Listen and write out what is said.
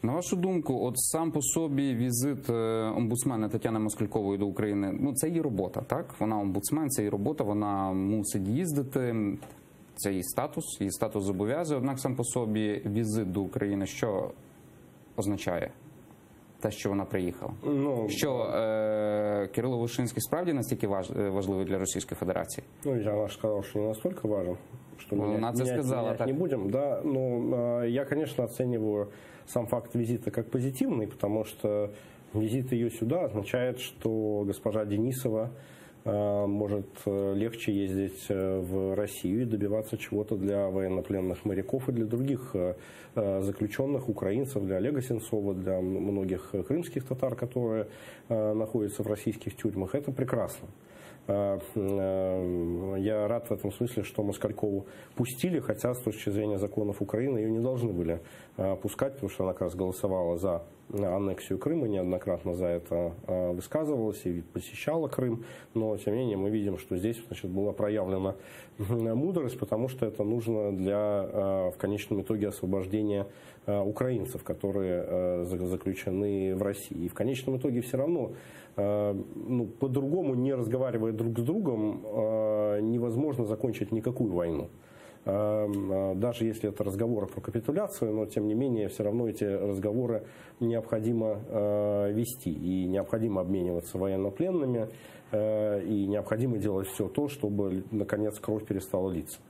На вашу думку, от сам по собі візит омбудсмена Тетяни Москалькової до України, ну це її робота, так? Вона омбудсмен, це її робота, вона мусить їздити, це її статус зобов'язує. Однак сам по собі візит до України що означає? Те, що вона приїхала. Що Кирило Вишинський справді настільки важливий для Російської Федерації? Ну, я сказал, что не настолько важен, что менять не будем. Да, но я, конечно, оцениваю сам факт визита как позитивный, потому что визит ее сюда означает, что госпожа Денисова может легче ездить в Россию и добиваться чего-то для военнопленных моряков и для других заключенных, украинцев, для Олега Сенцова, для многих крымских татар, которые находятся в российских тюрьмах. Это прекрасно. Я рад в этом смысле, что Москалькову пустили, хотя с точки зрения законов Украины ее не должны были пускать, потому что она как раз голосовала за аннексию Крыма, неоднократно за это высказывалась и посещала Крым, но тем не менее мы видим, что здесь, значит, была проявлена мудрость, потому что это нужно для в конечном итоге освобождения украинцев, которые заключены в России. И в конечном итоге все равно по-другому, не разговаривая друг с другом, невозможно закончить никакую войну. Даже если это разговоры про капитуляцию, но тем не менее все равно эти разговоры необходимо вести. И необходимо обмениваться военнопленными, и необходимо делать все то, чтобы наконец кровь перестала литься.